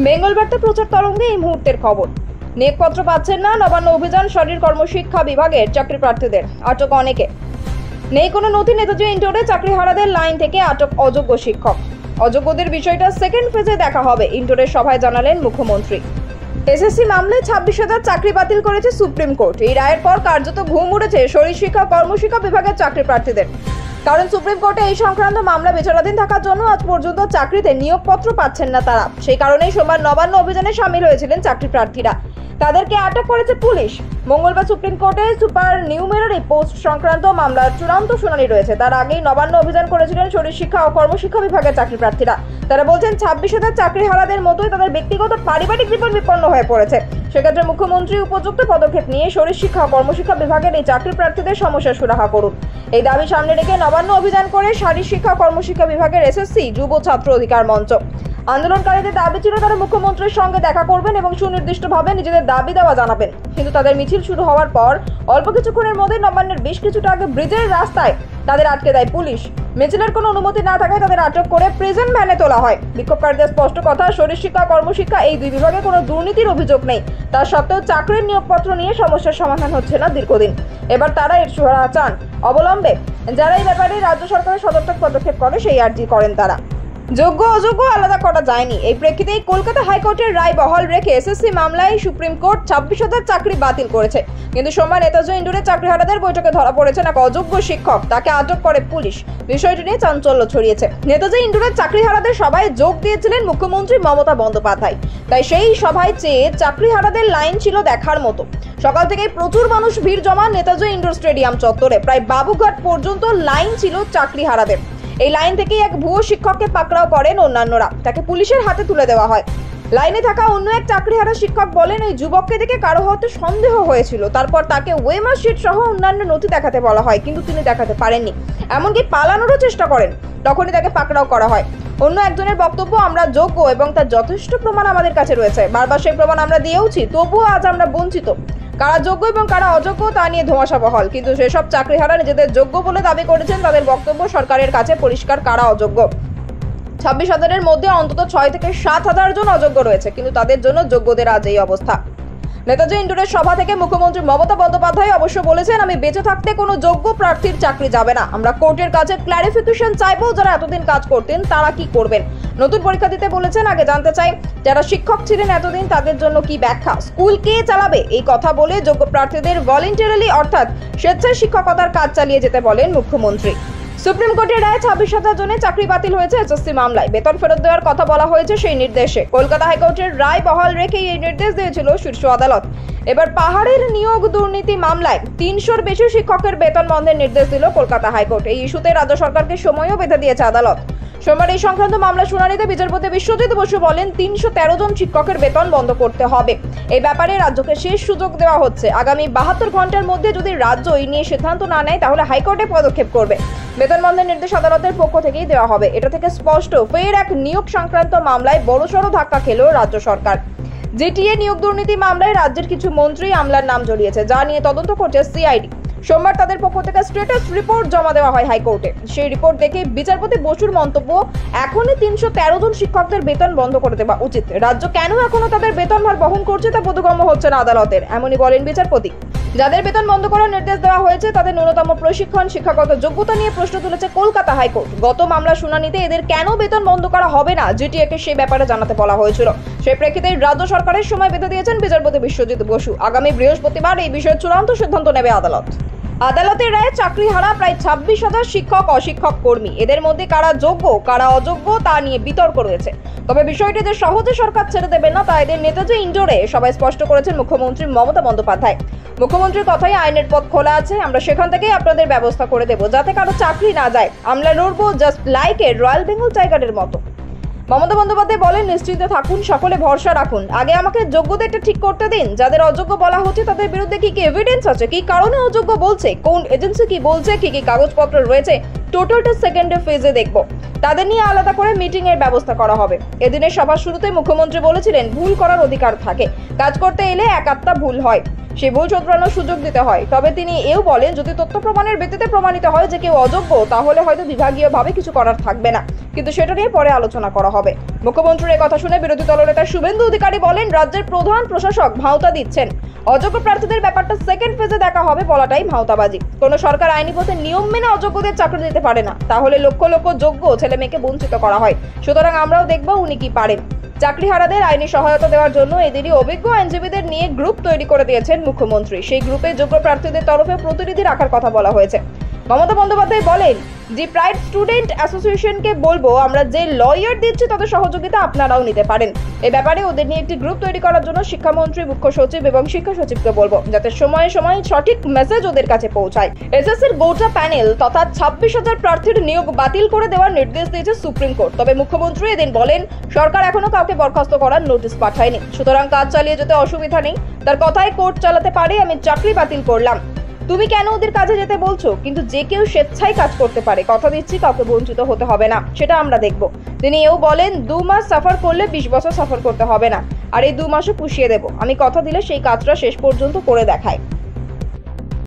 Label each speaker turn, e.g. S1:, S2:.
S1: বেঙ্গল বার্তা প্রচার তরঙ্গে এই মুহূর্তের খবর। নিয়োগপত্র পাচ্ছেন না নবান্ন অভিযান শরীর কর্মশিক্ষা বিভাগের চাকরি প্রার্থীদের, আটক অনেকে। নেই কোনো নথি, নেতাজি ইন্টারে চাকরিহারাদের লাইন থেকে আটক অযোগ্য শিক্ষক। অযোগ্যদের বিষয়টা সেকেন্ড ফেজে দেখা হবে, ইন্টারের সভায় জানালেন মুখ্যমন্ত্রী। এসএসসি মামলায় 26,000 চাকরি বাতিল করেছে সুপ্রিম কোর্ট। এই রায়ের পর কার্যত ঘুম উড়েছে শরীর শিক্ষা কর্মশিক্ষা বিভাগের চাকরি প্রার্থীদের। কারণ সুপ্রিম কোর্টে এই সংক্রান্ত মামলা বিচারাধীন থাকার জন্য আজ পর্যন্ত চাকরিতে নিয়োগপত্র পাচ্ছেন না তারা। সেই কারণেই সোমবার নবান্ন অভিযানে সামিল হয়েছিলেন চাকরি প্রার্থীরা। তাদেরকে আটক করেছে পুলিশ। মঙ্গলবার সুপ্রিম কোর্টে সুপার নিউমেরারি পোস্ট সংক্রান্ত মামলার চূড়ান্ত শুনানি রয়েছে। তার আগেই নবান্ন অভিযান করেছিলেন শরীর শিক্ষা ও কর্মশিক্ষা বিভাগের চাকরি প্রার্থীরা। তারা বলছেন 26,000 চাকরিহারাদের মতোই তাদের ব্যক্তিগত পারিবারিক জীবন বিপন্ন হয়ে পড়েছে। সেক্ষেত্রে মুখ্যমন্ত্রী উপযুক্ত পদক্ষেপ নিয়ে শরীর শিক্ষা ও কর্মশিক্ষা বিভাগের এই চাকরি প্রার্থীদের সমস্যার সুরাহা করুন। এই দাবি সামনে রেখে নবান্ন অভিযান করে শারীর শিক্ষা কর্মশিক্ষা বিভাগের এসএসসি যুব ছাত্র অধিকার মঞ্চ। আন্দোলনকারীদের দাবি ছিল তারা মুখ্যমন্ত্রীর সঙ্গে দেখা করবেন এবং সুনির্দিষ্টভাবে নিজেদের দাবি দেওয়া জানাবেন। কিন্তু তাদের মিছিল শুরু হওয়ার পর অল্প কিছুক্ষণের মধ্যে নবান্নের বেশ কিছুটা আগে ব্রিজের রাস্তায় তাদের আটকে দেয় পুলিশ। মিছিলের কোনো অনুমতি না থাকায় তাদের আটক করে প্রিজন ভ্যানে তোলা হয়। বিক্ষোভকারীদের স্পষ্ট কথা, শরীর শিক্ষা কর্মশিক্ষা এই দুই বিভাগে কোনো দুর্নীতির অভিযোগ নেই। তা সত্ত্বেও চাকরির নিয়োগপত্র নিয়ে সমস্যার সমাধান হচ্ছে না দীর্ঘদিন। এবার তারা এর সুরাহা চান। অবলম্বে যারা এই ব্যাপারে রাজ্য সরকারের সদর্থক পদক্ষেপ করে সেই আর্জি করেন তারা। যোগ্য অযোগ্য আলাদা করা যায়নি। এই প্রেক্ষিতেই কলকাতা হাইকোর্টের রায় বহাল রেখে এসএসসি মামলায় সুপ্রিম কোর্ট 26,000 চাকরি বাতিল করেছে। কিন্তু সোমবার নেতাজি ইন্ডোরে চাকরিহারাদের বৈঠকে ধরা পড়েছেন এক অযোগ্য শিক্ষক। তাকে আটক করে পুলিশ। বিষয়টি নিয়ে চাঞ্চল্য ছড়িয়েছে। নেতাজি ইন্ডোরের চাকরিহারাদের সভায় যোগ দিয়েছিলেন মুখ্যমন্ত্রী মমতা বন্দ্যোপাধ্যায়। তাই সেই সভায় চেয়ে চাকরিহারাদের লাইন ছিল দেখার মতো। সকাল থেকেই প্রচুর মানুষ ভিড় জমান নেতাজি ইন্ডোর স্টেডিয়াম চত্বরে। প্রায় বাবুঘাট পর্যন্ত লাইন ছিল চাকরিহারাদের। এই লাইন থেকেই এক ভুয়ো শিক্ষককে পাকড়াও করেন অন্যান্যরা। তাকে পুলিশের হাতে তুলে দেওয়া হয়। লাইনে থাকা অন্য এক চাকরিহারা শিক্ষক বলেন, ওই যুবককে দেখে কারো হয়তো সন্দেহ হয়েছিল। তারপর তাকে ওয়েমার শিট সহ অন্যান্য নথি দেখাতে বলা হয়, কিন্তু তিনি দেখাতে পারেননি। এমনকি পালানোরও চেষ্টা করেন। তখনই তাকে পাকড়াও করা হয়। অন্য একজনের বক্তব্য, আমরা যোগ্য এবং তার যথেষ্ট প্রমাণ আমাদের কাছে রয়েছে। বারবার সেই প্রমাণ আমরা দিয়েওছি, তবুও আজ আমরা বঞ্চিত। কারা যোগ্য এবং কারা অযোগ্য তা নিয়ে ধোঁয়াশা বহাল। কিন্তু সেসব চাকরিহারা নিজেদের যোগ্য বলে দাবি করেছেন। তাদের বক্তব্য সরকারের কাছে পরিষ্কার কারা অযোগ্য। 26,000-এর মধ্যে অন্তত 6 থেকে 7,000 জন অযোগ্য রয়েছে, কিন্তু তাদের জন্য যোগ্যদের আজ এই অবস্থা। নেতাজি ইন্ডোরের সভা থেকে মুখ্যমন্ত্রী মমতা বন্দ্যোপাধ্যায় অবশ্য বলেছেন, আমি বেঁচে থাকতে কোনো যোগ্য প্রার্থীর চাকরি যাবে না। আমরা কোর্টের কাছে ক্ল্যারিফিকেশন চাইবো, যারা এতদিন কাজ করতেন তারা কি করবেন। নতুন পরীক্ষা দিতে বলেছেন। আগে জানতে চাই যারা শিক্ষক ছিলেন এতদিন তাদের জন্য কি ব্যাখ্যা। স্কুল কে চালাবে এই কথা বলে যোগ্য প্রার্থীদের ভলেন্টারিলি অর্থাৎ স্বেচ্ছায় শিক্ষকতার কাজ চালিয়ে যেতে বলেন মুখ্যমন্ত্রী। সুপ্রিম কোর্টের রায়ে 26,000 জনের চাকরি বাতিল হয়েছে এসএসসি মামলায়। বেতন ফেরত দেওয়ার কথা বলা হয়েছে সেই নির্দেশে। কলকাতা হাইকোর্টের রায় বহাল রেখে এই নির্দেশ দিয়েছিল শীর্ষ আদালত। এবার পাহাড়ের নিয়োগ দুর্নীতি মামলায় 300-র বেশি শিক্ষকের বেতন বন্ধের নির্দেশ দিল কলকাতা হাইকোর্ট। এই ইস্যুতে রাজ্য সরকারকে সময়ও বেঁধে দিয়েছে আদালত। সোমবার এই সংক্রান্ত মামলা শুনানিতে বিচারপতি বিশ্বজিৎ বসু বলেন, 313 জন শিক্ষকের বেতন বন্ধ করতে হবে। এই ব্যাপারে রাজ্যকে শেষ সুযোগ দেওয়া হচ্ছে। আগামী 72 ঘন্টার মধ্যে যদি রাজ্য এই নিয়ে সিদ্ধান্ত না নেয় তাহলে হাইকোর্টে পদক্ষেপ করবে। বেতন বন্ধের নির্দেশ আদালতের পক্ষ থেকেই দেওয়া হবে। এটা থেকে স্পষ্ট, ফের এক নিয়োগ সংক্রান্ত মামলায় বড়সড় ধাক্কা খেল রাজ্য সরকার। জিটিএ নিয়োগ দুর্নীতি মামলায় রাজ্যের কিছু মন্ত্রী আমলার নাম জড়িয়েছে, যা নিয়ে তদন্ত করছে সিআইডি। সোমবার তাদের পক্ষ থেকে স্ট্যাটাস রিপোর্ট জমা দেওয়া হয় হাইকোর্টে। সেই রিপোর্ট দেখে বিচারপতি বসুর মন্তব্য, এখনই 313 জন শিক্ষকদের বেতন বন্ধ করে দেওয়া উচিত। রাজ্য কেন এখনো তাদের বেতন ভার বহন করছে তা বোধগম্য হচ্ছে না আদালতের, এমনই বলেন বিচারপতি। যাদের বেতন বন্ধ করার নির্দেশ দেওয়া হয়েছে তাদের ন্যূনতম প্রশিক্ষণ, শিক্ষাগত যোগ্যতা নিয়ে প্রশ্ন তুলেছে কলকাতা হাইকোর্ট। গত মামলা শুনানিতে এদের কেন বেতন বন্ধ করা হবে না জিটিএকে সেই ব্যাপারে জানাতে বলা হয়েছিল। সেই প্রেক্ষিতে রাজ্য সরকারের সময় বেঁধে দিয়েছেন বিচারপতি বিশ্বজিৎ বসু। আগামী বৃহস্পতিবার এই বিষয়ে চূড়ান্ত সিদ্ধান্ত নেবে আদালত। আদালতের রায়ে চাকরিহারা প্রায় 26,000 শিক্ষক অশিক্ষক কর্মী। এদের মধ্যে কারা যোগ্য কারা অযোগ্য তা নিয়ে বিতর্ক রয়েছে। তবে বিষয়টি যে সহজে সরকার ছেড়ে দেবে না তা এদের নেতাজি ইন্ডোরে সবাই স্পষ্ট করেছেন মুখ্যমন্ত্রী মমতা বন্দ্যোপাধ্যায়। মুখ্যমন্ত্রীর কথাই আইনের পথ খোলা আছে। আমরা সেখান থেকেই আপনাদের ব্যবস্থা করে দেব যাতে কারো চাকরি না যায়। আমরা লড়বো just like a royal Bengal টাইগারের মতো। মমতা বন্দ্যোপাধ্যায় বলেন, নিশ্চিন্ত থাকুন, সকলে ভরসা রাখুন। আগে আমাকে যোগ্যদেরটা ঠিক করতে দিন। যাদের অযোগ্য বলা হচ্ছে তাদের বিরুদ্ধে কি কি এভিডেন্স আছে, কি কারণে অযোগ্য বলছে, কোন এজেন্সি কি বলছে, কি কি কাগজপত্র রয়েছে, টোটালটা সেকেন্ডের ফেজে দেখব। তাদের নিয়ে আলাদা করে মিটিং এর ব্যবস্থা করা হবে। এদিনের সভার শুরুতে মুখ্যমন্ত্রী বলেছিলেন, ভুল করার অধিকার থাকে, কাজ করতে এলে এক আধটা ভুল হয়। সেই ভুল শোধরানোর সুযোগ দিতে হয়। তবে তিনি এও বলেন, যদি তথ্য প্রমাণের ভিত্তিতে প্রমাণিত হয় যে কেউ অযোগ্য, তাহলে হয়তো বিভাগীয়ভাবে কিছু করার থাকবে না, কিন্তু সেটা নিয়ে পরে আলোচনা করা হবে। মুখ্যমন্ত্রীর এই কথা শুনে বিরোধী দলনেতা শুভেন্দু অধিকারী বলেন, রাজ্যের প্রধান প্রশাসক ভাওতা দিচ্ছেন। অযোগ্য প্রার্থীদের ব্যাপারটা সেকেন্ড ফেজে দেখা হবে বলাটাই ভাওতাবাজি। কোনো সরকার আইনি পথে নিয়ম মেনে অযোগ্যদের চাকরি দিতে পারে না, তাহলে লক্ষ লক্ষ যোগ্য ছেলে মেয়েকে বঞ্চিত করা হয়। সুতরাং আমরাও দেখব উনি কি পারেন। চাকরিহারাদের আইনি সহায়তা দেওয়ার জন্য এদেরই অভিজ্ঞ আইনজীবীদের নিয়ে গ্রুপ তৈরি করে দিয়েছেন মুখ্যমন্ত্রী। সেই গ্রুপে যোগ্য প্রার্থীদের তরফে প্রতিনিধি রাখার কথা বলা হয়েছে। মমতা বন্দ্যোপাধ্যায় বলেন, যে প্রাইড স্টুডেন্ট অ্যাসোসিয়েশনকে বলবো, আমরা যে লয়ার দিচ্ছি তাদের সহযোগিতা আপনারাও নিতে পারেন। এ ব্যাপারে ওদের নিয়ে একটি গ্রুপ তৈরি করার জন্য শিক্ষামন্ত্রী, মুখ্য সচিব এবং শিক্ষা সচিবকে বলবো, যাতে সময়ে সময়ে সঠিক মেসেজ ওদের কাছে পৌঁছায়। এসএসসির গোটা প্যানেল তথা 26,000 প্রার্থীর নিয়োগ বাতিল করে দেওয়ার নির্দেশ দিয়েছে সুপ্রিম কোর্ট। তবে মুখ্যমন্ত্রী এদিন বলেন, সরকার এখনো কাউকে বরখাস্ত করার নোটিশ পাঠায়নি, সুতরাং কাজ চালিয়ে যেতে অসুবিধা নেই। তার কথায় কোর্ট চালাতে পারে, আমি চাকরি বাতিল করলাম, তুমি কেন ওদের কাজে যেতে বলছো? কিন্তু যে কেউ স্বেচ্ছায় কাজ করতে পারে, কথা দিচ্ছি কাউকে বঞ্চিত হতে হবে না, সেটা আমরা দেখব। তিনি এও বলেন, 2 মাস সাফার করলে 20 বছর সাফার করতে হবে না, আর এই 2 মাসও পুষিয়ে দেব। আমি কথা দিলে সেই কাজটা শেষ পর্যন্ত করে দেখাই।